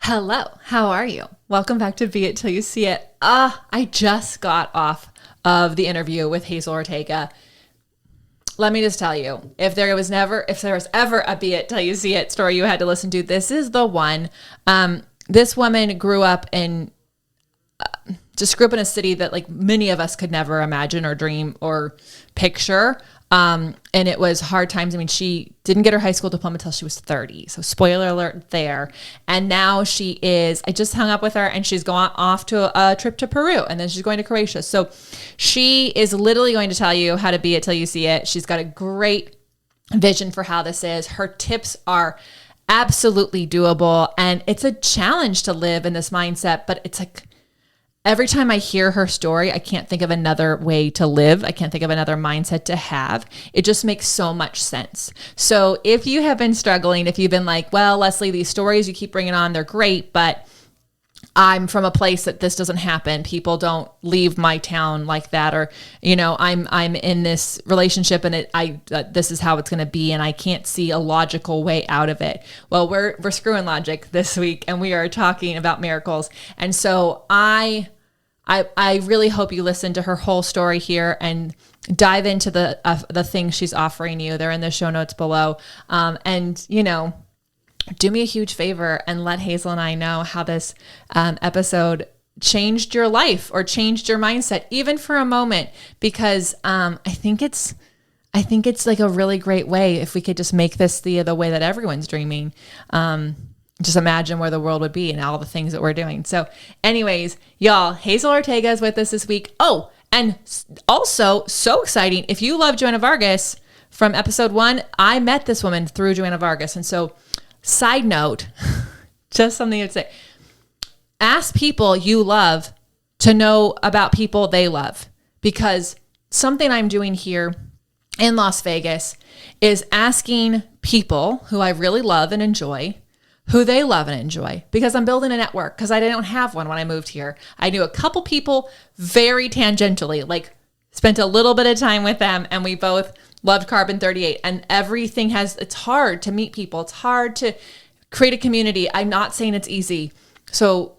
Hello, how are you? Welcome back to Be It Till You See It. I just got off of the interview with Hazel Ortega. Let me just tell you, if there was ever a Be It Till You See It story you had to listen to, this is the one. This woman grew up in a city that like many of us could never imagine or dream or picture. And it was hard times. I mean, she didn't get her high school diploma until she was 30. So spoiler alert there. And now I just hung up with her and she's going off to a trip to Peru and then she's going to Croatia. So she is literally going to tell you how to be it till you see it. She's got a great vision for how this is. Her tips are absolutely doable. And it's a challenge to live in this mindset, but it's like, every time I hear her story, I can't think of another way to live. I can't think of another mindset to have. It just makes so much sense. So if you have been struggling, if you've been like, well, Lesley, these stories you keep bringing on, they're great, but I'm from a place that this doesn't happen. People don't leave my town like that. Or, I'm in this relationship and this is how it's going to be. And I can't see a logical way out of it. Well, we're screwing logic this week and we are talking about miracles. And so I really hope you listen to her whole story here and dive into the things she's offering you. They're in the show notes below. Do me a huge favor and let Hazel and I know how this episode changed your life or changed your mindset, even for a moment, because I think it's like a really great way if we could just make this the way that everyone's dreaming. Just imagine where the world would be and all the things that we're doing. So anyways, y'all, Hazel Ortega is with us this week. Oh, and also so exciting. If you love Joanna Vargas from episode 1, I met this woman through Joanna Vargas. And so side note, just something to say, ask people you love to know about people they love, because something I'm doing here in Las Vegas is asking people who I really love and enjoy who they love and enjoy, because I'm building a network, because I didn't have one when I moved here. I knew a couple people very tangentially, like spent a little bit of time with them, and we both loved Carbon 38, and it's hard to meet people. It's hard to create a community. I'm not saying it's easy. So,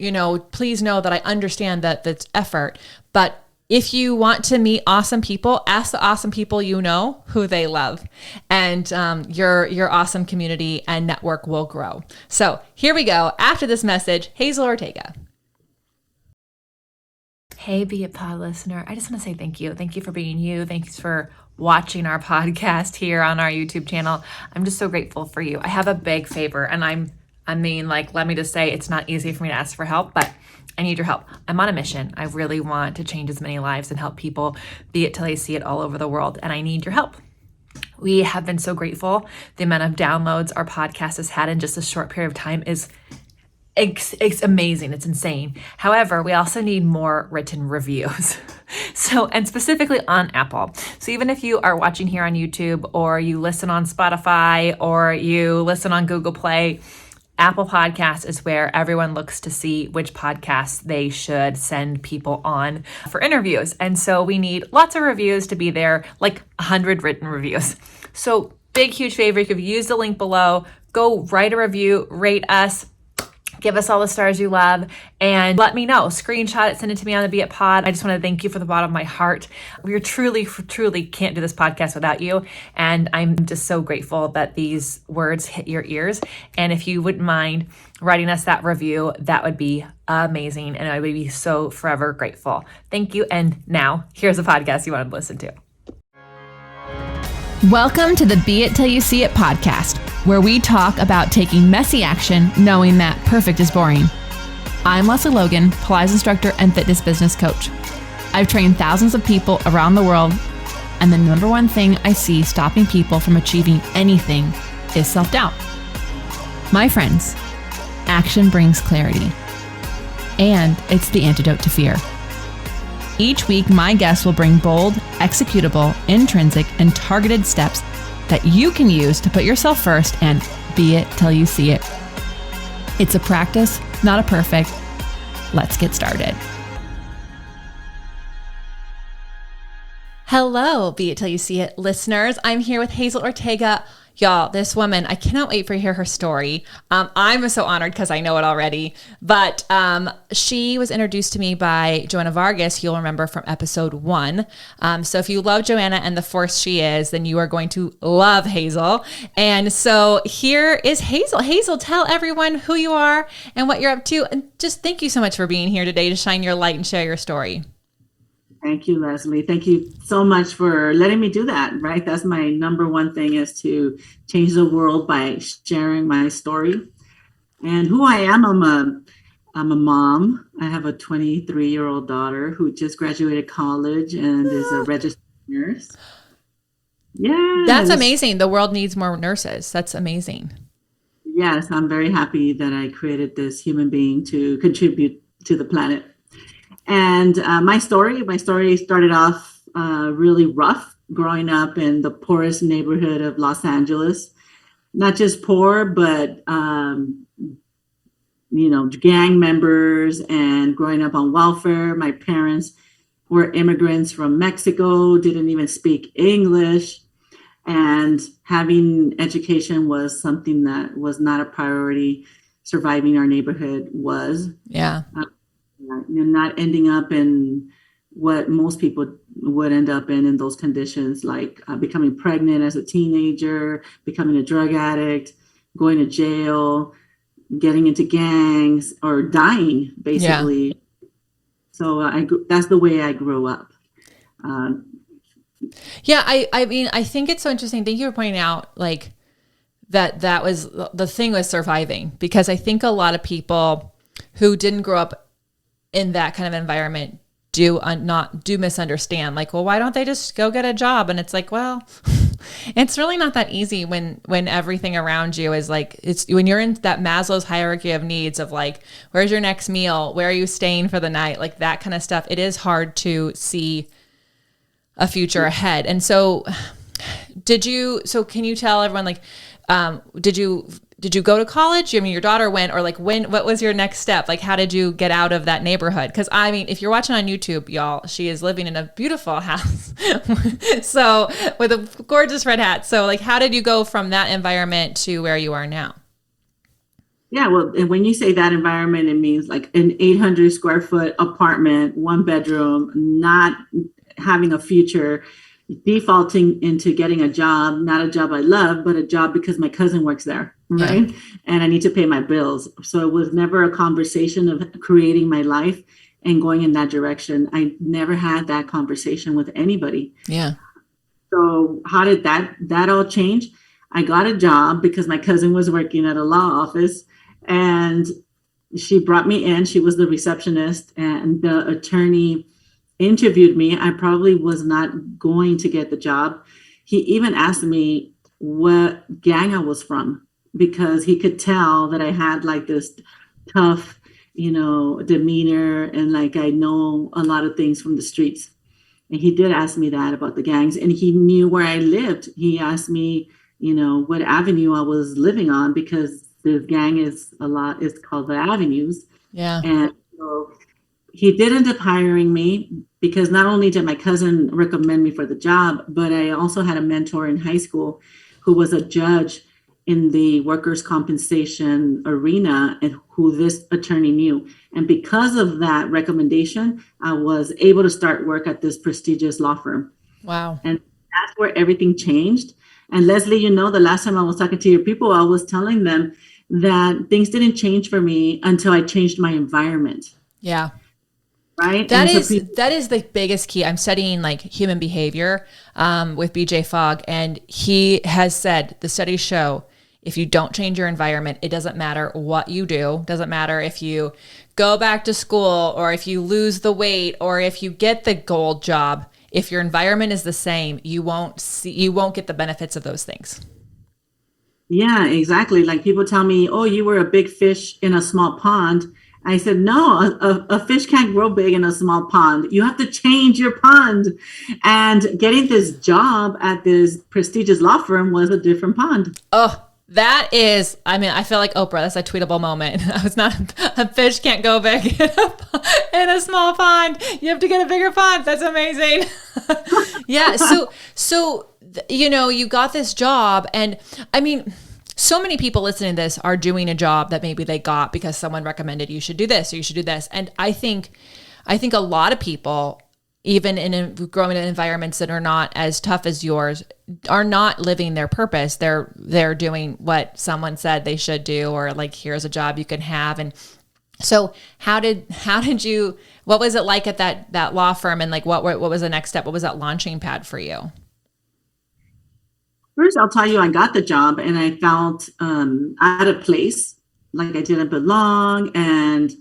please know that I understand that that's effort, but if you want to meet awesome people, ask the awesome people you know who they love, and your awesome community and network will grow. So here we go. After this message, Hazel Ortega. Hey, Be It Pod listener. I just want to say thank you. Thank you for being you. Thanks for watching our podcast here on our YouTube channel. I'm just so grateful for you. I have a big favor, and let me just say, it's not easy for me to ask for help, but I need your help. I'm on a mission. I really want to change as many lives and help people be it till they see it all over the world. And I need your help. We have been so grateful. The amount of downloads our podcast has had in just a short period of time is it's amazing. It's insane. However, we also need more written reviews. And specifically on Apple. So even if you are watching here on YouTube, or you listen on Spotify, or you listen on Google Play, Apple Podcasts is where everyone looks to see which podcasts they should send people on for interviews. And so we need lots of reviews to be there, like 100 written reviews. So big, huge favor, if you use the link below, go write a review, rate us, give us all the stars you love, and let me know. Screenshot it, send it to me on the Be It Pod. I just want to thank you from the bottom of my heart. We truly can't do this podcast without you, and I'm just so grateful that these words hit your ears. And if you wouldn't mind writing us that review, that would be amazing, and I would be so forever grateful. Thank you, and now here's a podcast you want to listen to. Welcome to the Be It Till You See It podcast, where we talk about taking messy action, knowing that perfect is boring. I'm Leslie Logan, Pilates instructor and fitness business coach. I've trained thousands of people around the world, and the number one thing I see stopping people from achieving anything is self-doubt. My friends, action brings clarity, and it's the antidote to fear. Each week, my guests will bring bold, executable, intrinsic, and targeted steps that you can use to put yourself first and be it till you see it. It's a practice, not a perfect. Let's get started. Hello, Be It Till You See It listeners. I'm here with Hazel Ortega, Y'all, this woman, I cannot wait for you to hear her story. I'm so honored because I know it already. But she was introduced to me by Joanna Vargas, you'll remember from episode 1. So if you love Joanna and the force she is, then you are going to love Hazel. And so here is Hazel. Hazel, tell everyone who you are and what you're up to. And just thank you so much for being here today to shine your light and share your story. Thank you, Lesley. Thank you so much for letting me do that, right? That's my number one thing, is to change the world by sharing my story. And who I am, I'm a mom. I have a 23-year-old daughter who just graduated college and is a registered nurse. Yeah. That's amazing. The world needs more nurses. That's amazing. Yes, I'm very happy that I created this human being to contribute to the planet. And my story started off really rough, growing up in the poorest neighborhood of Los Angeles. Not just poor, but, gang members, and growing up on welfare. My parents were immigrants from Mexico, didn't even speak English. And having education was something that was not a priority. Surviving our neighborhood was. Yeah. You're not ending up in what most people would end up in those conditions, like becoming pregnant as a teenager, becoming a drug addict, going to jail, getting into gangs, or dying, basically. Yeah. So that's the way I grew up. Yeah, I mean, I think it's so interesting. Thank you for pointing out, like, that was the thing with surviving, because I think a lot of people who didn't grow up in that kind of environment do misunderstand, like, well, why don't they just go get a job? And it's like, well, it's really not that easy when everything around you is like, it's when you're in that Maslow's hierarchy of needs of like, where's your next meal? Where are you staying for the night? Like that kind of stuff. It is hard to see a future ahead. And so can you tell everyone, like, did you go to college? I mean, your daughter went, or like what was your next step? Like, how did you get out of that neighborhood? Because I mean, if you're watching on YouTube, y'all, she is living in a beautiful house. So with a gorgeous red hat. So like, how did you go from that environment to where you are now? Yeah, well, and when you say that environment, it means like an 800 square foot apartment, 1 bedroom, not having a future, defaulting into getting a job, not a job I love, but a job because my cousin works there, right? Yeah. And I need to pay my bills. So it was never a conversation of creating my life and going in that direction. I never had that conversation with anybody. Yeah. So how did that all change? I got a job because my cousin was working at a law office, and she brought me in. She was the receptionist, and the attorney interviewed me. I probably was not going to get the job. He even asked me what gang I was from, because he could tell that I had like this tough, demeanor, and like I know a lot of things from the streets. And he did ask me that about the gangs, and he knew where I lived. He asked me, what avenue I was living on, because the gang is called the Avenues. Yeah. And so he did end up hiring me, because not only did my cousin recommend me for the job, but I also had a mentor in high school who was a judge in the workers' compensation arena, and who this attorney knew. And because of that recommendation, I was able to start work at this prestigious law firm. Wow. And that's where everything changed. And Lesley, the last time I was talking to your people, I was telling them that things didn't change for me until I changed my environment. Yeah. Right. That is the biggest key. I'm studying like human behavior with BJ Fogg, and he has said the studies show if you don't change your environment, it doesn't matter what you do. Doesn't matter if you go back to school, or if you lose the weight, or if you get the gold job. If your environment is the same, you won't get the benefits of those things. Yeah, exactly. Like people tell me, oh, you were a big fish in a small pond. I said, no, a fish can't grow big in a small pond. You have to change your pond. And getting this job at this prestigious law firm was a different pond. Oh, that is, I feel like Oprah. That's a tweetable moment. I was not, a fish can't go big in a small pond. You have to get a bigger pond. That's amazing. Yeah. So you got this job, and I mean, so many people listening to this are doing a job that maybe they got because someone recommended you should do this or you should do this. And I think a lot of people, even growing in environments that are not as tough as yours, are not living their purpose. They're doing what someone said they should do, or like, here's a job you can have. And so how did you, what was it like at that law firm? And like, what was the next step? What was that launching pad for you? First, I'll tell you, I got the job and I felt out of place, like I didn't belong. And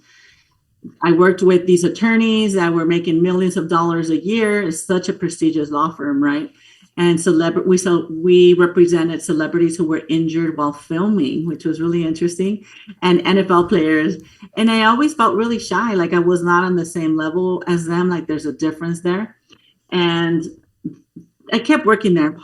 I worked with these attorneys that were making millions of dollars a year. It's such a prestigious law firm, right? And we represented celebrities who were injured while filming, which was really interesting, and NFL players. And I always felt really shy, like I was not on the same level as them, like there's a difference there. And I kept working there.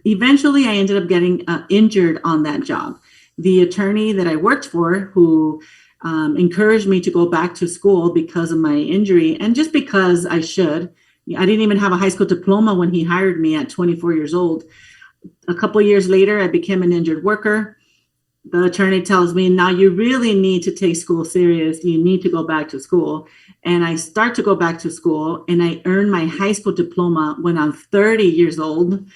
Eventually, I ended up getting injured on that job. The attorney that I worked for, who encouraged me to go back to school because of my injury, and just because I should. I didn't even have a high school diploma when he hired me at 24 years old. A couple of years later, I became an injured worker. The attorney tells me, now you really need to take school serious. You need to go back to school. And I start to go back to school, and I earned my high school diploma when I'm 30 years old.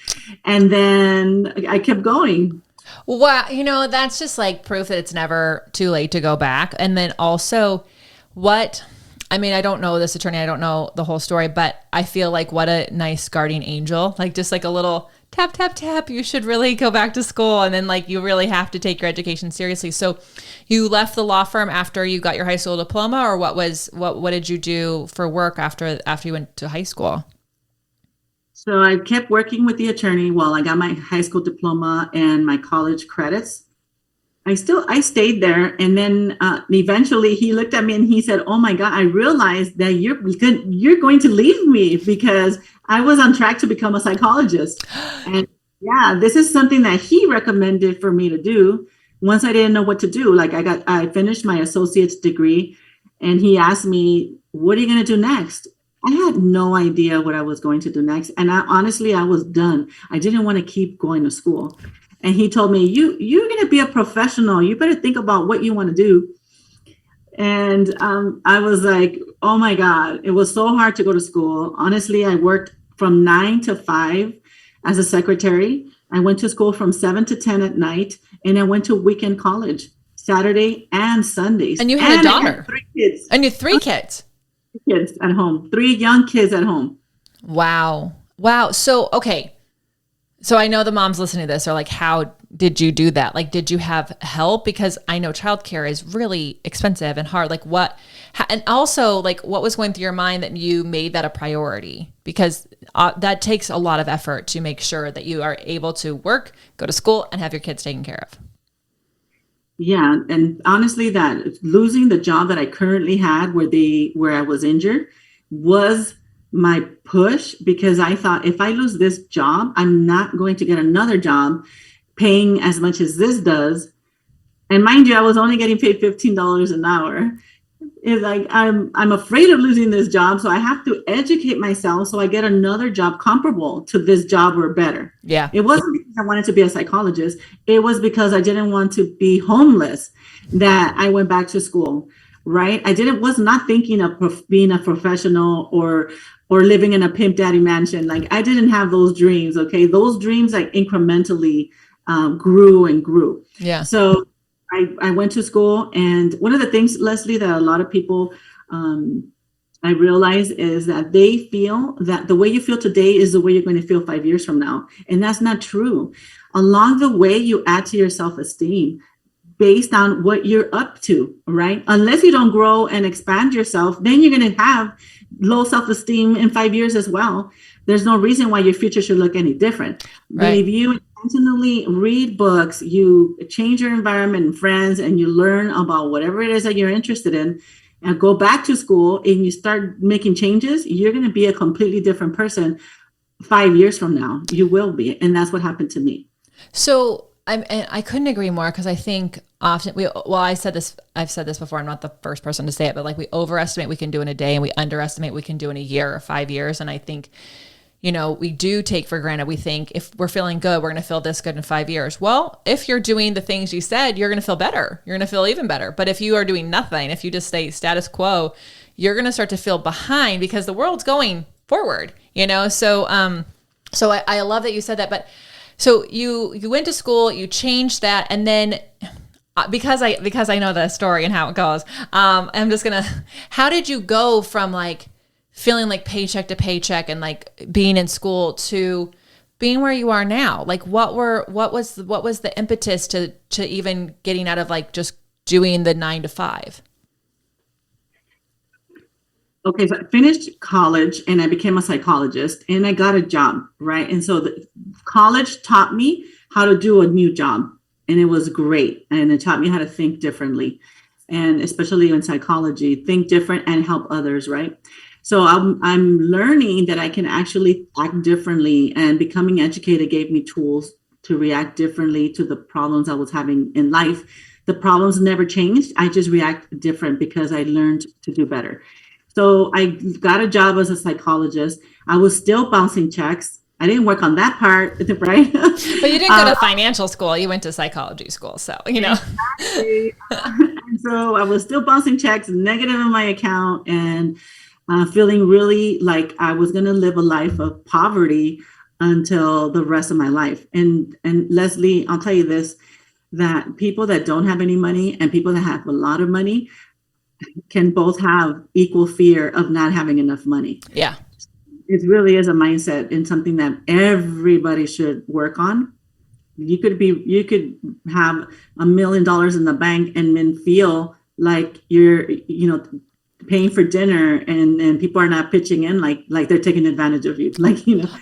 And then I kept going. Wow. That's just like proof that it's never too late to go back. And then also I don't know this attorney, I don't know the whole story, but I feel like what a nice guardian angel, like just like a little tap, tap, tap. You should really go back to school. And then like, you really have to take your education seriously. So you left the law firm after you got your high school diploma, or what did you do for work after you went to high school? So I kept working with the attorney while I got my high school diploma and my college credits. I stayed there. And then eventually he looked at me and he said, oh my God, I realized that you're going to leave me, because I was on track to become a psychologist. And yeah, this is something that he recommended for me to do once I didn't know what to do. Like I finished my associate's degree, and he asked me, what are you going to do next? I had no idea what I was going to do next. And I was done. I didn't want to keep going to school. And he told me, you're going to be a professional. You better think about what you want to do. And I was like, oh my God, it was so hard to go to school. Honestly, I worked from 9 to 5 as a secretary. I went to school from 7 to 10 at night, and I went to weekend college, Saturday and Sundays. And you had a daughter. I had 3 kids. And you had 3 kids. Kids at home, 3 young kids at home. Wow. So, okay. So I know the moms listening to this are like, how did you do that? Like, did you have help? Because I know childcare is really expensive and hard. Like and also like, what was going through your mind that you made that a priority? Because that takes a lot of effort to make sure that you are able to work, go to school, and have your kids taken care of. Yeah. And honestly, that losing the job that I currently had where I was injured was my push, because I thought, if I lose this job, I'm not going to get another job paying as much as this does. And mind you, I was only getting paid $15 an hour. It's like, I'm afraid of losing this job. So I have to educate myself so I get another job comparable to this job or better. Yeah. It wasn't because I wanted to be a psychologist. It was because I didn't want to be homeless that I went back to school, right? Was not thinking of being a professional or living in a pimp daddy mansion. Like, I didn't have those dreams. Okay. Those dreams like incrementally grew and grew. Yeah. So I went to school, and one of the things, Lesley, that a lot of people I realize is that they feel that the way you feel today is the way you're going to feel 5 years from now. And that's not true. Along the way, you add to your self-esteem based on what you're up to, right? Unless you don't grow and expand yourself, then you're going to have low self-esteem in 5 years as well. There's no reason why your future should look any different. Right. But if you intentionally read books, you change your environment and friends, and you learn about whatever it is that you're interested in, and go back to school and you start making changes, you're going to be a completely different person 5 years from now. You will be. And that's what happened to me. So I couldn't agree more, because I think often I've said this before, I'm not the first person to say it, but like, we overestimate we can do in a day, and we underestimate we can do in a year or 5 years. And I think we do take for granted. We think if we're feeling good, we're going to feel this good in 5 years. Well, if you're doing the things you said, you're going to feel better. You're going to feel even better. But if you are doing nothing, if you just stay status quo, you're going to start to feel behind because the world's going forward, So, I love that you said that. But so you went to school, you changed that, and then because I know the story and how it goes, I'm just gonna. How did you go from like feeling like paycheck to paycheck and like being in school to being where you are now? Like what was the impetus to even getting out of like just doing the 9 to 5? Okay, so I finished college and I became a psychologist and I got a job, right? And so the college taught me how to do a new job, and it was great. And it taught me how to think differently, and especially in psychology, think different and help others, right? So I'm learning that I can actually act differently, and becoming educated gave me tools to react differently to the problems I was having in life. The problems never changed. I just react different because I learned to do better. So I got a job as a psychologist. I was still bouncing checks. I didn't work on that part, right? But you didn't go to financial school. You went to psychology school. So, Exactly. And so I was still bouncing checks, negative in my account, and feeling really like I was going to live a life of poverty until the rest of my life. And Lesley, I'll tell you this, that people that don't have any money and people that have a lot of money can both have equal fear of not having enough money. Yeah. It really is a mindset and something that everybody should work on. You could have $1 million in the bank and then feel like you're, paying for dinner and people are not pitching in like they're taking advantage of you.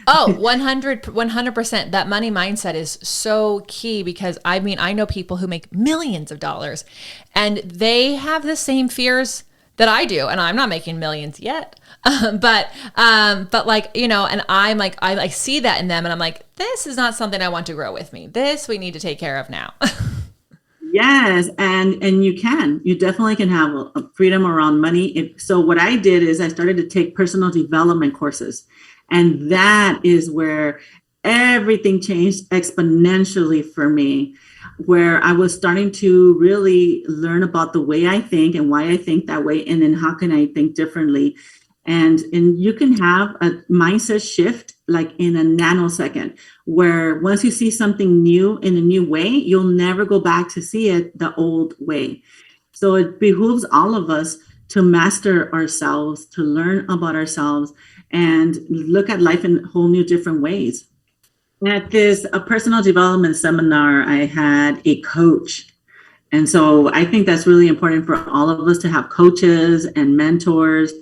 Oh, 100%. That money mindset is so key because I know people who make millions of dollars and they have the same fears that I do. And I'm not making millions yet. But like, and I'm like, I see that in them and I'm like, this is not something I want to grow with me. This we need to take care of now. Yes. And you definitely can have a freedom around money. So what I did is I started to take personal development courses, and that is where everything changed exponentially for me, where I was starting to really learn about the way I think and why I think that way. And then how can I think differently? And you can have a mindset shift like in a nanosecond, where once you see something new in a new way, you'll never go back to see it the old way. So it behooves all of us to master ourselves, to learn about ourselves, and look at life in whole new different ways. At a personal development seminar, I had a coach. And so I think that's really important for all of us to have coaches and mentors,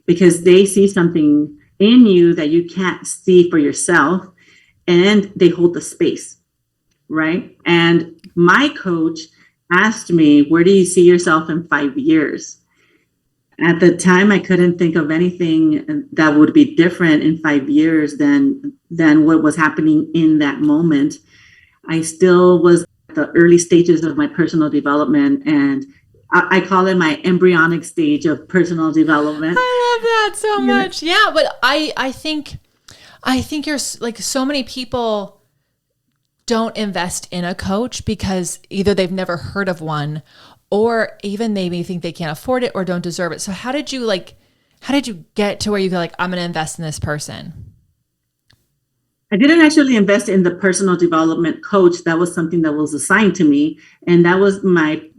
because they see something in you that you can't see for yourself, and they hold the space, right? And my coach asked me, where do you see yourself in 5 years? At the time, I couldn't think of anything that would be different in 5 years than what was happening in that moment. I still was at the early stages of my personal development, and I call it my embryonic stage of personal development. I love that so much. Yeah, but I think you're like, so many people don't invest in a coach because either they've never heard of one, or even maybe think they can't afford it or don't deserve it. So how did you get to where you feel like, I'm going to invest in this person? I didn't actually invest in the personal development coach. That was something that was assigned to me, and that was my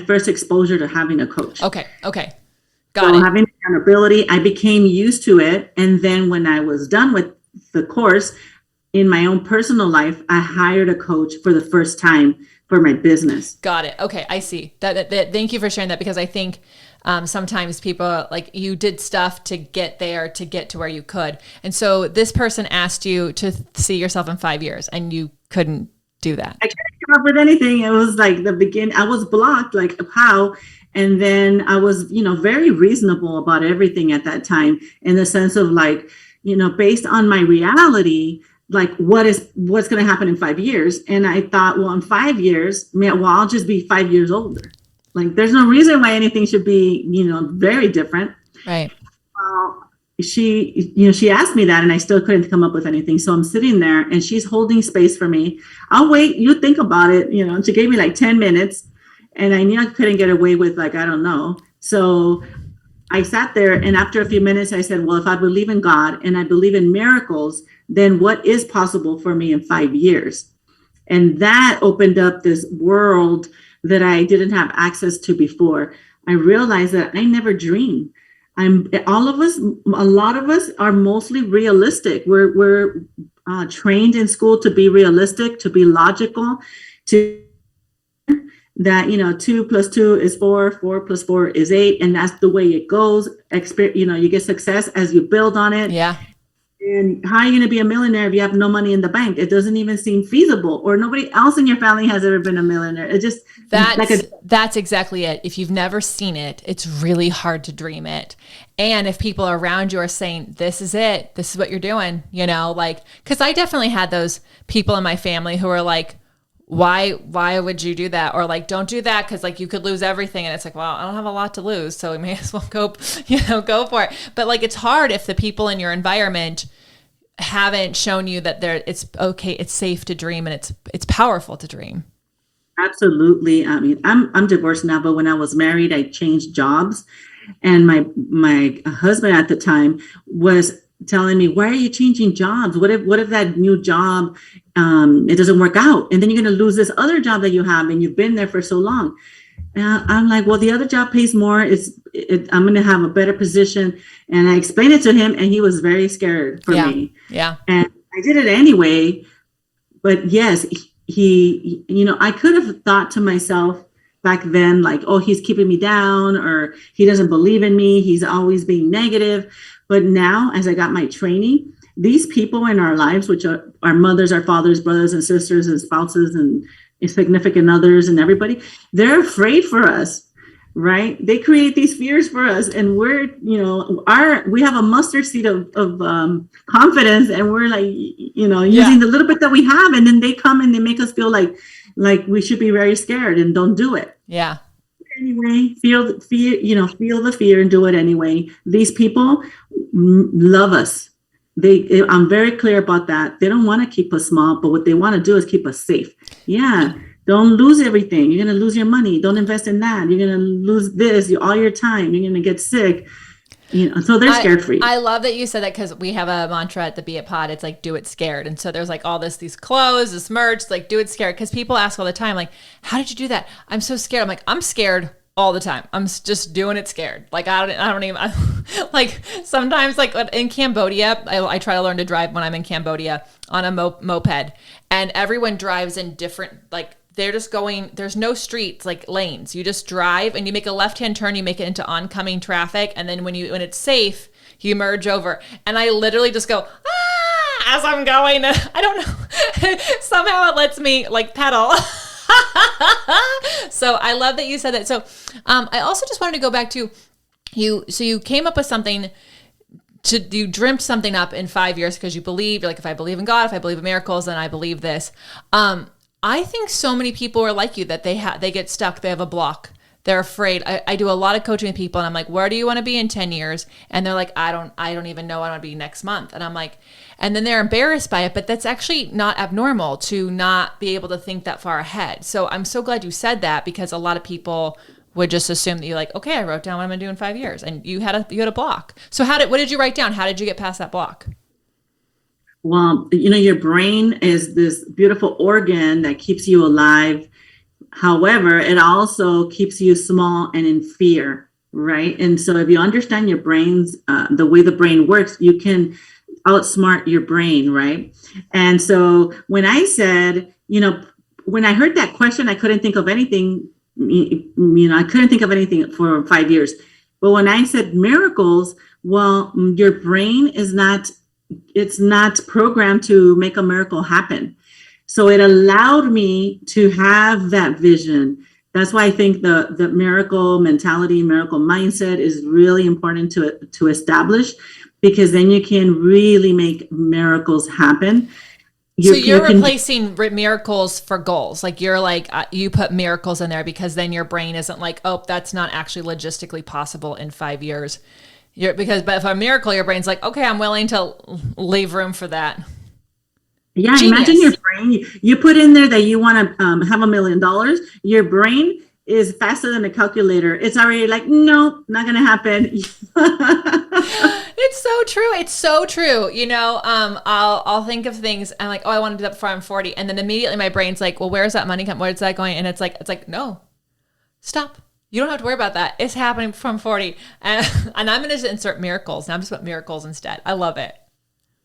first exposure to having a coach. Okay. Got it. Having accountability, I became used to it. And then when I was done with the course, in my own personal life, I hired a coach for the first time for my business. Got it. Okay. I see that. Thank you for sharing that, because I think sometimes people, like, you did stuff to get there, to get to where you could. And so this person asked you to see yourself in 5 years and you couldn't do that. I couldn't come up with anything. It was like the beginning. I was blocked, like how. And then I was, very reasonable about everything at that time, in the sense of like, based on my reality, like what's going to happen in 5 years. And I thought, well, in 5 years, I'll just be 5 years older. Like, there's no reason why anything should be, very different. Right. she asked me that and I still couldn't come up with anything. So I'm sitting there and she's holding space for me. I'll wait. You think about it. She gave me like 10 minutes and I knew I couldn't get away with I don't know. So I sat there and after a few minutes, I said, well, if I believe in God and I believe in miracles, then what is possible for me in 5 years? And that opened up this world that I didn't have access to before. I realized that I never dreamed. A lot of us are mostly realistic. We're trained in school to be realistic, to be logical, that 2 + 2 is 4, 4 + 4 is 8, and that's the way it goes. You get success as you build on it. Yeah. And how are you going to be a millionaire if you have no money in the bank? It doesn't even seem feasible. Or nobody else in your family has ever been a millionaire. It just that's exactly it. If you've never seen it, it's really hard to dream it. And if people around you are saying, this is it, this is what you're doing, because I definitely had those people in my family who were like, why would you do that? Or don't do that because you could lose everything. And it's like, well, I don't have a lot to lose, so we may as well go for it. But it's hard if the people in your environment haven't shown you that it's okay, it's safe to dream, and it's powerful to dream. Absolutely. I mean, I'm divorced now, but when I was married, I changed jobs, and my husband at the time was telling me, why are you changing jobs? What if that new job, it doesn't work out? And then you're going to lose this other job that you have and you've been there for so long. And I'm like, well, the other job pays more. I'm going to have a better position. And I explained it to him and he was very scared for me. Yeah. And I did it anyway. But yes, he I could have thought to myself back then, oh, he's keeping me down, or he doesn't believe in me. He's always being negative. But now, as I got my training, these people in our lives, which are our mothers, our fathers, brothers and sisters and spouses and significant others and everybody, they're afraid for us, right? They create these fears for us. And we're, we have a mustard seed of confidence, and we're using the little bit that we have. And then they come and they make us feel like we should be very scared and don't do it. Yeah. Anyway, feel the fear and do it anyway. These people love us. I'm very clear about that. They don't want to keep us small, but what they want to do is keep us safe. Yeah. Don't lose everything. You're going to lose your money. Don't invest in that. You're going to lose all your time. You're going to get sick. So they're scared for you. I love that you said that, because we have a mantra at the Beit Pod. It's do it scared. And so there's all these clothes, this merch, do it scared. Because people ask all the time, how did you do that? I'm so scared. I'm like, I'm scared all the time. I'm just doing it scared. I don't even, sometimes in Cambodia, I try to learn to drive when I'm in Cambodia on a moped, and everyone drives in different, they're just going, there's no streets, lanes. You just drive and you make a left-hand turn, you make it into oncoming traffic. And then when it's safe, you merge over. And I literally just go, as I'm going. I don't know. Somehow it lets me pedal. So I love that you said that. So I also just wanted to go back to you. So you came up with something you dreamt something up in 5 years because you believe, if I believe in God, if I believe in miracles, then I believe this. I think so many people are like you, that they get stuck. They have a block. They're afraid. I do a lot of coaching with people, and I'm like, where do you want to be in 10 years? And they're like, I don't even know what I want to be next month. And I'm like, and then they're embarrassed by it, but that's actually not abnormal to not be able to think that far ahead. So I'm so glad you said that, because a lot of people would just assume that you're okay, I wrote down what I'm going to do in 5 years, and you had a block. So what did you write down? How did you get past that block? Well, your brain is this beautiful organ that keeps you alive. However, it also keeps you small and in fear, right? And so if you understand your brain's, the way the brain works, you can outsmart your brain, right? And so when I said, when I heard that question, I couldn't think of anything, I couldn't think of anything for 5 years. But when I said miracles, well, your brain it's not programmed to make a miracle happen. So it allowed me to have that vision. That's why I think the miracle mentality, miracle mindset is really important to establish, because then you can really make miracles happen. You're replacing miracles for goals. You put miracles in there because then your brain isn't oh, that's not actually logistically possible in 5 years. But for a miracle, your brain's like, okay, I'm willing to leave room for that. Yeah, Genius. imagine your brain. You put in there that you want to have $1 million. Your brain is faster than a calculator. It's already like, no, not going to happen. It's so true. It's so true. I'll think of things. I'm like, oh, I want to do that before I'm 40. And then immediately my brain's like, well, where's that money come? Where's that going? And it's like, no, stop. You don't have to worry about that. It's happening from 40. And I'm going to just insert miracles. Now I'm just put miracles instead. I love it.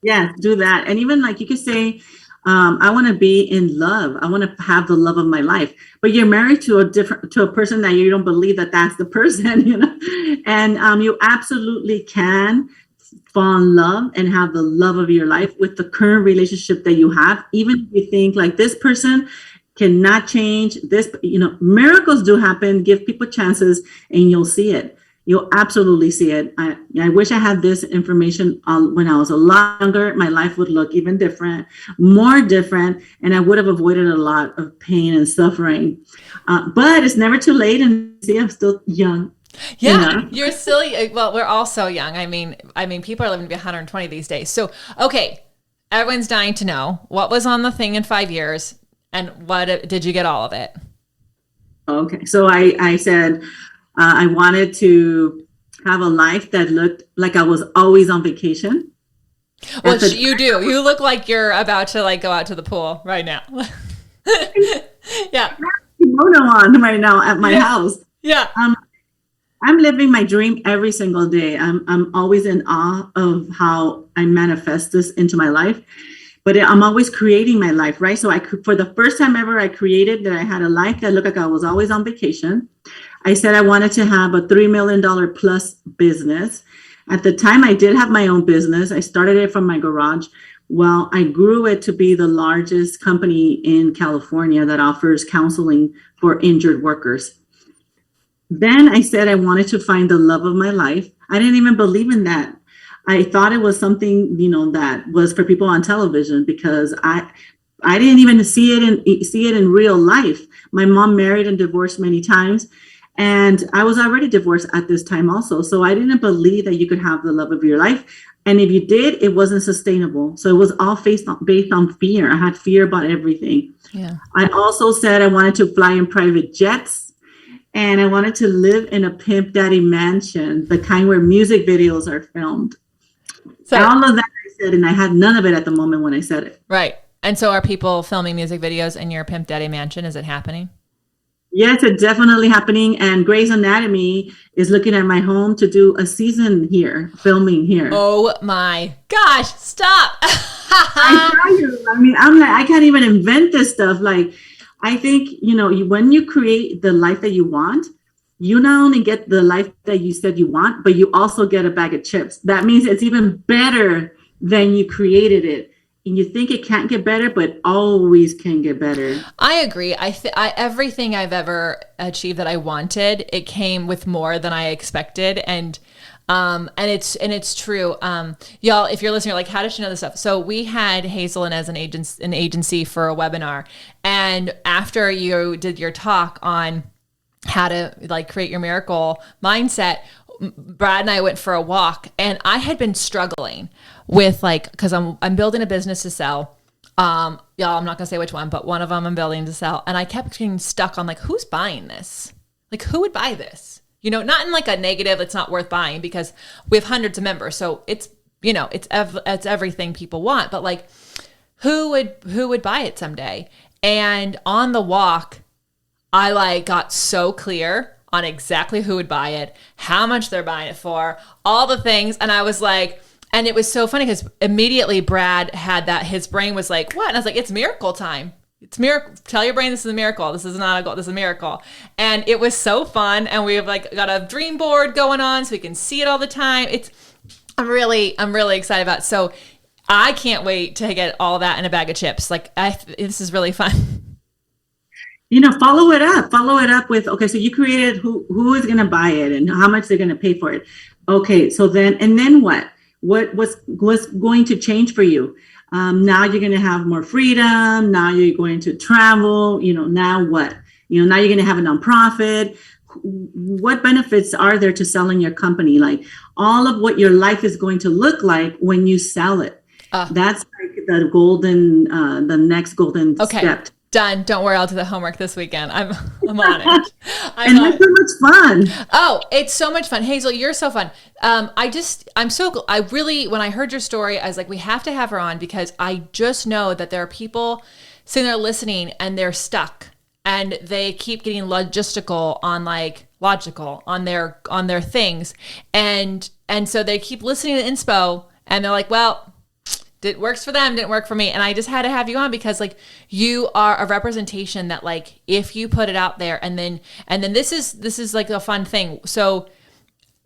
Yeah, do that. And even like you could say, I want to be in love. I want to have the love of my life. But you're married to a person that you don't believe that that's the person, And you absolutely can fall in love and have the love of your life with the current relationship that you have. Even if you think like this person cannot change this, miracles do happen. Give people chances and you'll see it. You'll absolutely see it. I wish I had this information when I was a lot younger. My life would look even different, more different, and I would have avoided a lot of pain and suffering. But it's never too late. And see, I'm still young. Yeah, you're still, well, we're all so young. I mean, people are living to be 120 these days. So, okay, everyone's dying to know what was on the thing in 5 years and what did you get all of it? Okay, so I said, I wanted to have a life that looked like I was always on vacation. Well, you do. You look like you're about to go out to the pool right now. Yeah. Kimono on right now at my house. Yeah. I'm living my dream every single day. I'm always in awe of how I manifest this into my life. But I'm always creating my life, right? So for the first time ever, I created that I had a life that looked like I was always on vacation. I said I wanted to have a $3 million plus business. At the time, I did have my own business. I started it from my garage. Well, I grew it to be the largest company in California that offers counseling for injured workers. Then I said I wanted to find the love of my life. I didn't even believe in that. I thought it was something, that was for people on television because I didn't even see it in real life. My mom married and divorced many times. And I was already divorced at this time also. So I didn't believe that you could have the love of your life. And if you did, it wasn't sustainable. So it was all based on fear. I had fear about everything. Yeah. I also said I wanted to fly in private jets. And I wanted to live in a Pimp Daddy mansion, the kind where music videos are filmed. So all of that I said, and I had none of it at the moment when I said it. Right. And so are people filming music videos in your Pimp Daddy mansion? Is it happening? Yes, it's definitely happening. And Grey's Anatomy is looking at my home to do a season here, filming here. Oh my gosh, stop. I tell you, I'm like, I can't even invent this stuff. Like, I think, when you create the life that you want, you not only get the life that you said you want, but you also get a bag of chips. That means it's even better than you created it. And you think it can't get better, but always can get better. I agree. Everything I've ever achieved that I wanted, it came with more than I expected. And it's true. Y'all, if you're listening, you're like, how does she know this stuff? So we had Hazel and as an agency for a webinar. And after you did your talk on how to create your miracle mindset, Brad and I went for a walk, and I had been struggling with because I'm building a business to sell. Y'all, I'm not gonna say which one, but one of them I'm building to sell, and I kept getting stuck on who's buying this? Who would buy this? Not in a negative. It's not worth buying because we have hundreds of members, so it's it's everything people want. But who would buy it someday? And on the walk, I got so clear on exactly who would buy it, how much they're buying it for, all the things. And I was like, and it was so funny because immediately Brad had that, his brain was like, what? And I was like, it's miracle time. It's miracle. Tell your brain this is a miracle. This is not a goal. This is a miracle. And it was so fun. And we've got a dream board going on so we can see it all the time. I'm really excited about it. So I can't wait to get all that in a bag of chips. This is really fun. Follow it up with, okay, so you created who is going to buy it and how much they're going to pay for it. Okay. So then what? What's going to change for you? Now you're going to have more freedom. Now you're going to travel, now what? Now you're going to have a nonprofit. what benefits are there to selling your company? Like all of what your life is going to look like when you sell it. That's like the next golden step. Done. Don't worry, I'll do the homework this weekend. I'm on it. And that's so much fun. Oh, it's so much fun. Hazel, you're so fun. When I heard your story, I was like, we have to have her on because I just know that there are people sitting there listening and they're stuck and they keep getting logical on their things. And so they keep listening to inspo and they're like, well, it works for them, didn't work for me. And I just had to have you on because like you are a representation that like if you put it out there and then this is like a fun thing. So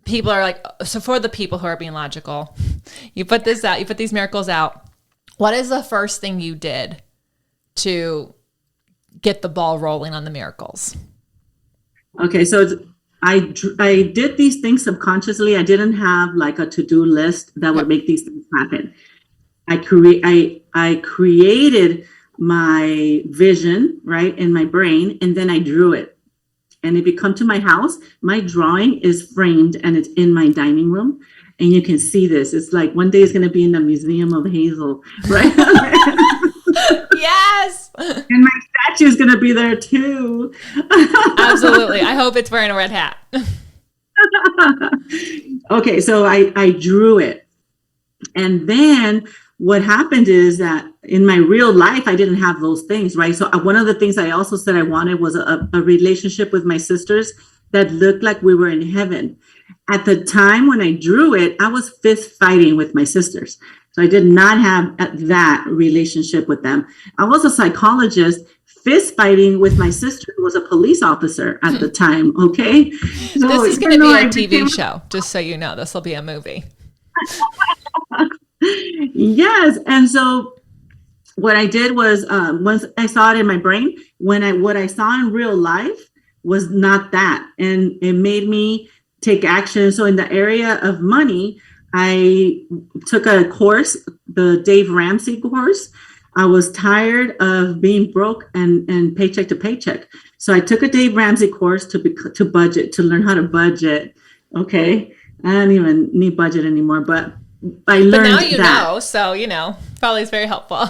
people are like, so for the people who are being logical, you put this out, you put these miracles out. What is the first thing you did to get the ball rolling on the miracles? Okay, so I did these things subconsciously. I didn't have like a to-do list that would make these things happen. I created my vision, right, in my brain, and then I drew it. And if you come to my house, my drawing is framed and it's in my dining room. And you can see this. It's like one day it's going to be in the Museum of Hazel, right? Yes. And my statue is going to be there too. Absolutely. I hope it's wearing a red hat. Okay, so I drew it. And then what happened is that in my real life, I didn't have those things, right? So one of the things I also said I wanted was a relationship with my sisters that looked like we were in heaven. At the time when I drew it, I was fist fighting with my sisters. So I did not have that relationship with them. I was a psychologist fist fighting with my sister who was a police officer at the time, okay? So this is going to be a TV show, just so you know. This will be a movie. Yes. And so what I did was once I saw it in my brain, what I saw in real life was not that. And it made me take action. So in the area of money, I took a course, the Dave Ramsey course. I was tired of being broke and paycheck to paycheck. So I took a Dave Ramsey course to budget, to learn how to budget. Okay. I don't even need budget anymore, but I learned that. But now you know, so, probably is very helpful.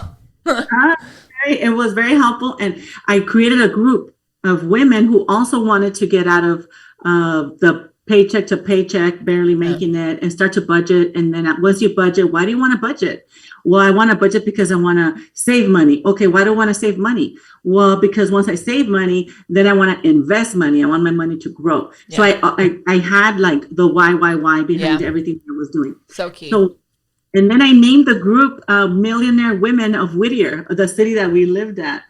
It was very helpful. And I created a group of women who also wanted to get out of the paycheck to paycheck, barely making it, and start to budget. And then once you budget, why do you want to budget? Well, I want to budget because I want to save money. Okay, why do I want to save money? Well, because once I save money, then I want to invest money. I want my money to grow. Yeah. So I had like the why behind everything I was doing. So key. So, and then I named the group Millionaire Women of Whittier, the city that we lived at.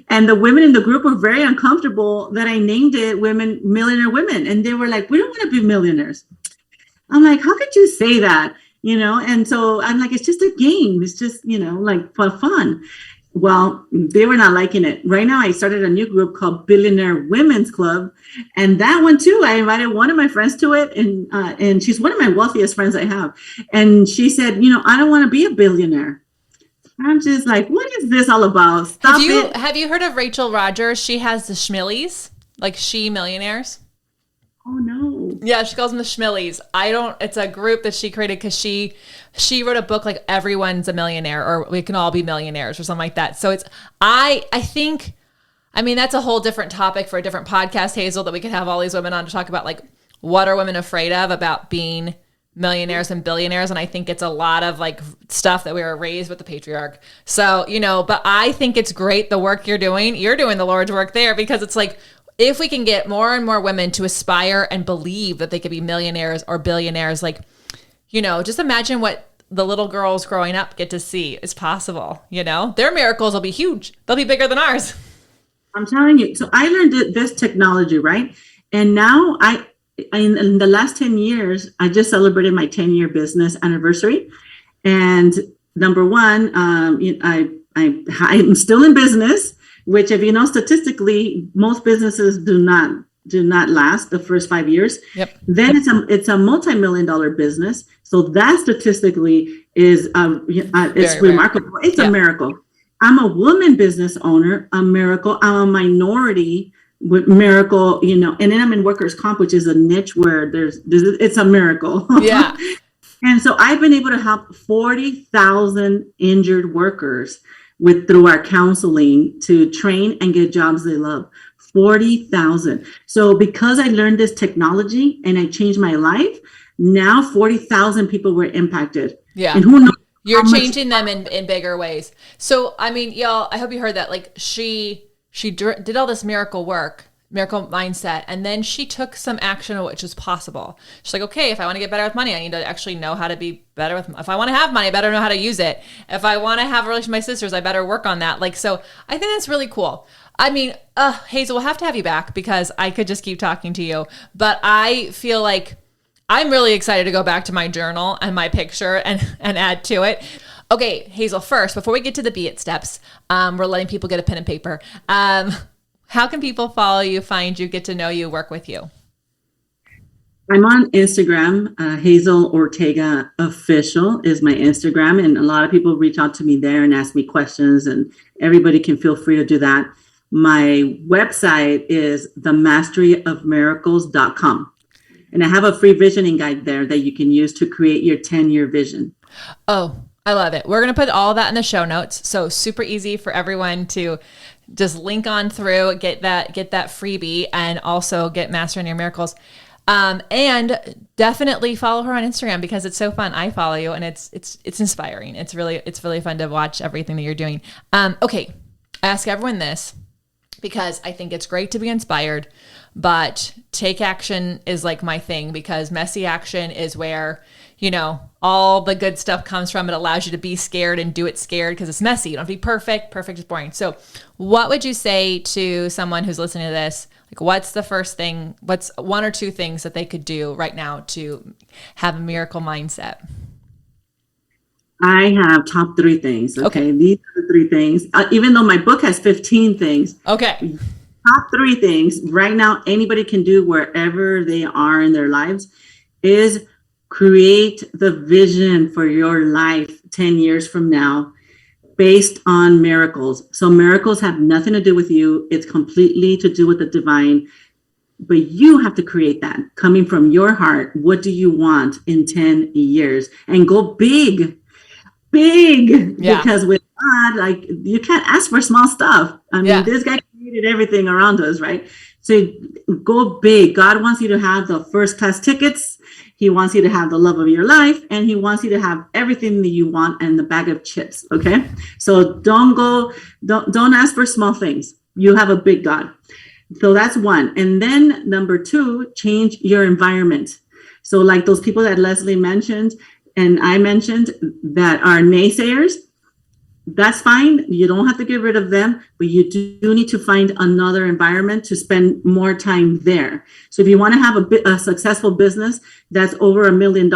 And the women in the group were very uncomfortable that I named it Millionaire Women. And they were like, we don't want to be millionaires. I'm like, how could you say that? And so I'm like, it's just a game. It's just, like for fun. Well, they were not liking it. Right now, I started a new group called Billionaire Women's Club. And that one too, I invited one of my friends to it. And she's one of my wealthiest friends I have. And she said, I don't want to be a billionaire. I'm just like, what is this all about? Stop it. Have you heard of Rachel Rogers? She has the Schmillies, like She Millionaires. Oh no. Yeah, she calls them the Schmillies. It's a group that she created because she wrote a book like Everyone's a Millionaire or We Can All Be Millionaires or something like that. So I think that's a whole different topic for a different podcast, Hazel, that we could have all these women on to talk about like what are women afraid of about being millionaires and billionaires. And I think it's a lot of like stuff that we were raised with the patriarch. So, but I think it's great the work you're doing the Lord's work there because it's like, if we can get more and more women to aspire and believe that they could be millionaires or billionaires, like, just imagine what the little girls growing up get to see is possible. Their miracles will be huge. They'll be bigger than ours. I'm telling you. So I learned this technology, right? And now in the last 10 years, I just celebrated my 10-year business anniversary. And number one, I'm still in business. Which, if statistically, most businesses do not last the first 5 years. Yep. Then it's a multi-million-dollar business. So that statistically is it's remarkable. It's a miracle. I'm a woman business owner, a miracle. I'm a minority with miracle, and then I'm in workers' comp, which is a niche where it's a miracle. Yeah. And so I've been able to help 40,000 injured workers through our counseling to train and get jobs they love. 40,000. So because I learned this technology and I changed my life, now 40,000 people were impacted. Yeah. And who knows? You're changing them in bigger ways. So, I mean, y'all, I hope you heard that. Like she did all this miracle mindset, and then she took some action, which is possible. She's like, okay, if I want to get better with money, I need to actually know how to be better with, if I want to have money, I better know how to use it. If I want to have a relationship with my sisters, I better work on that. Like, so I think that's really cool. I mean, Hazel, we'll have to have you back because I could just keep talking to you, but I feel like I'm really excited to go back to my journal and my picture and add to it. Okay, Hazel, first, before we get to the beit steps, we're letting people get a pen and paper. How can people follow you, find you, get to know you, work with you? I'm on Instagram. Hazel Ortega Official is my Instagram. And a lot of people reach out to me there and ask me questions, and everybody can feel free to do that. My website is themasteryofmiracles.com. And I have a free visioning guide there that you can use to create your 10-year vision. Oh, I love it. We're going to put all that in the show notes. So super easy for everyone to just link on through, get that freebie, and also get Mastering Your Miracles. And definitely follow her on Instagram because it's so fun. I follow you and it's inspiring. It's really fun to watch everything that you're doing. Okay. I ask everyone this because I think it's great to be inspired, but take action is like my thing because messy action is where, all the good stuff comes from. It allows you to be scared and do it scared because it's messy. You don't have to be perfect. Perfect is boring. So what would you say to someone who's listening to this? Like, what's the first thing, what's one or two things that they could do right now to have a miracle mindset? I have top 3 things. Okay. These are the 3 things. Even though my book has 15 things. Okay. Top 3 things right now anybody can do wherever they are in their lives is create the vision for your life 10 years from now based on miracles. So miracles have nothing to do with you. It's completely to do with the divine. But you have to create that coming from your heart. What do you want in 10 years? And go big. Yeah. Because with God, like, you can't ask for small stuff. I mean, This guy created everything around us, right? So go big. God wants you to have the first class tickets. He wants you to have the love of your life, and he wants you to have everything that you want and the bag of chips. Okay. So don't ask for small things. You have a big God. So that's one. And then number 2, change your environment. So like those people that Lesley mentioned, and I mentioned that are naysayers, that's fine. You don't have to get rid of them, but you do need to find another environment to spend more time there. So if you want to have a successful business that's over $1 million,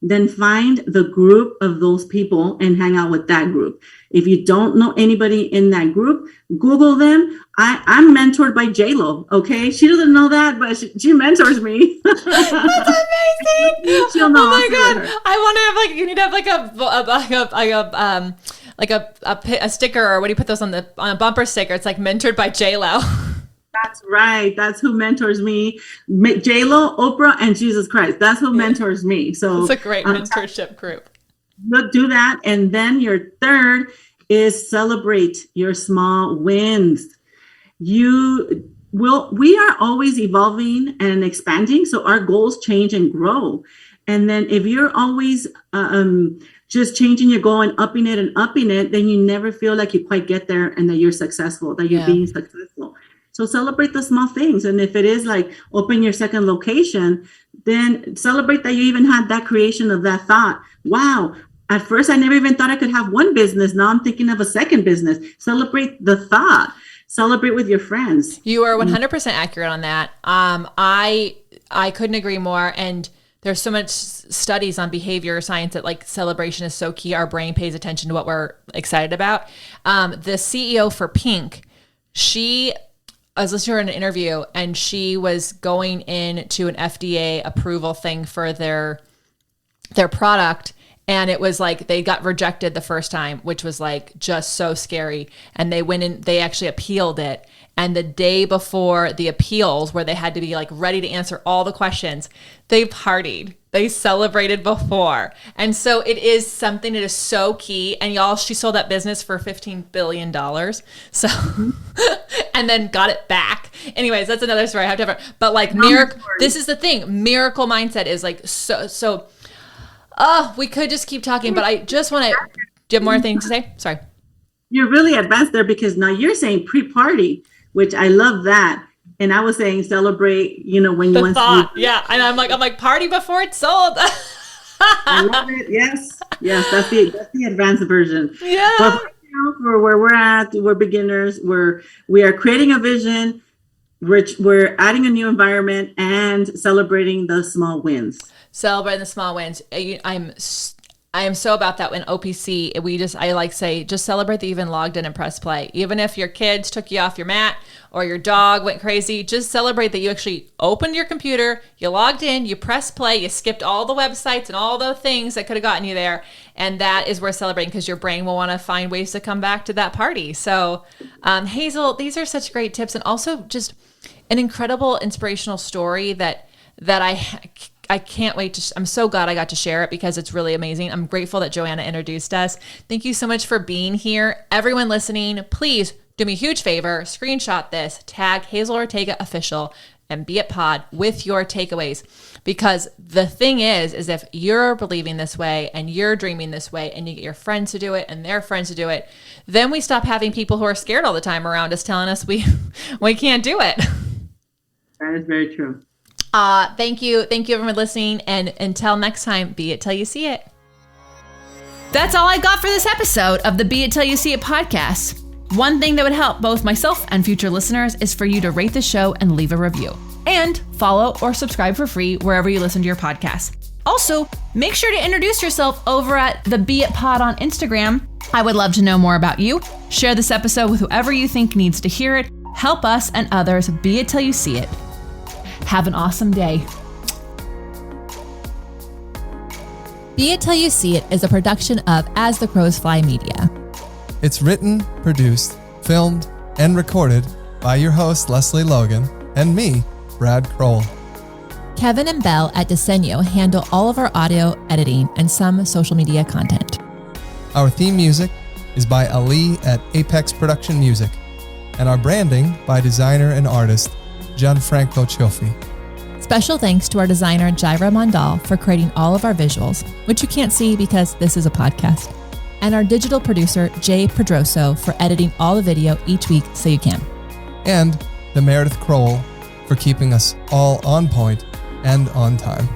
then find the group of those people and hang out with that group. If you don't know anybody in that group, Google them. I'm mentored by J-Lo. Okay. She doesn't know that, but she mentors me. That's amazing. She'll know. Oh my God. I want to have you need to have a sticker, or what do you put those on a bumper sticker? It's like mentored by J-Lo. That's right. That's who mentors me. J-Lo, Oprah, and Jesus Christ. That's who mentors me. So it's a great mentorship group. Do that. And then your third is celebrate your small wins. We are always evolving and expanding. So our goals change and grow. And then if you're always just changing your goal and upping it, then you never feel like you quite get there and that you're successful, that you're being successful. So celebrate the small things. And if it is like open your second location, then celebrate that you even had that creation of that thought. Wow. At first, I never even thought I could have one business. Now I'm thinking of a second business. Celebrate the thought. Celebrate with your friends. You are 100% accurate on that. I couldn't agree more. And there's so much studies on behavior science that like celebration is so key. Our brain pays attention to what we're excited about. The CEO for Pink, I was listening to her in an interview, and she was going into an FDA approval thing for their product. And it was like they got rejected the first time, which was like just so scary. And they went in, they actually appealed it. And the day before the appeals, where they had to be like ready to answer all the questions, they partied. They celebrated before. And so it is something that is so key. And y'all, she sold that business for $15 billion. So, and then got it back. Anyways, that's another story. I have to have, but like miracle, this is the thing. Miracle mindset is like, so, we could just keep talking, but I just want to, do you have more things to say? Sorry. You're really advanced there because now you're saying pre-party, which I love that. And I was saying celebrate, when you want to. Yeah. And I'm like party before it's sold. I love it. Yes. That's the advanced version. Yeah. But for where we're at, we're beginners. We are creating a vision. We're adding a new environment and celebrating the small wins. Celebrating the small wins. I am so about that. When OPC, I like say, just celebrate that you even logged in and press play. Even if your kids took you off your mat or your dog went crazy, just celebrate that you actually opened your computer, you logged in, you pressed play, you skipped all the websites and all the things that could have gotten you there. And that is worth celebrating because your brain will want to find ways to come back to that party. So Hazel, these are such great tips, and also just an incredible inspirational story that I can't wait I'm so glad I got to share it because it's really amazing. I'm grateful that Joanna introduced us. Thank you so much for being here. Everyone listening, please do me a huge favor, screenshot this, tag Hazel Ortega Official and Beit Pod with your takeaways. Because the thing is if you're believing this way and you're dreaming this way and you get your friends to do it and their friends to do it, then we stop having people who are scared all the time around us telling us we can't do it. That is very true. Thank you everyone listening, and until next time, be it till you see it. That's all I got for this episode of the Be It Till You See It podcast. One thing that would help both myself and future listeners is for you to rate the show and leave a review. And follow or subscribe for free wherever you listen to your podcast. Also, make sure to introduce yourself over at the Be It Pod on Instagram. I would love to know more about you. Share this episode with whoever you think needs to hear it. Help us and others be it till you see it. Have an awesome day. Be It Till You See It is a production of As the Crows Fly Media. It's written, produced, filmed, and recorded by your host, Lesley Logan, and me, Brad Kroll. Kevin and Belle at Desenio handle all of our audio editing and some social media content. Our theme music is by Ali at Apex Production Music, and our branding by designer and artist Gianfranco Cioffi. Special thanks to our designer Jaira Mondal for creating all of our visuals, which you can't see because this is a podcast, and our digital producer Jay Pedroso for editing all the video each week so you can. And the Meredith Kroll for keeping us all on point and on time.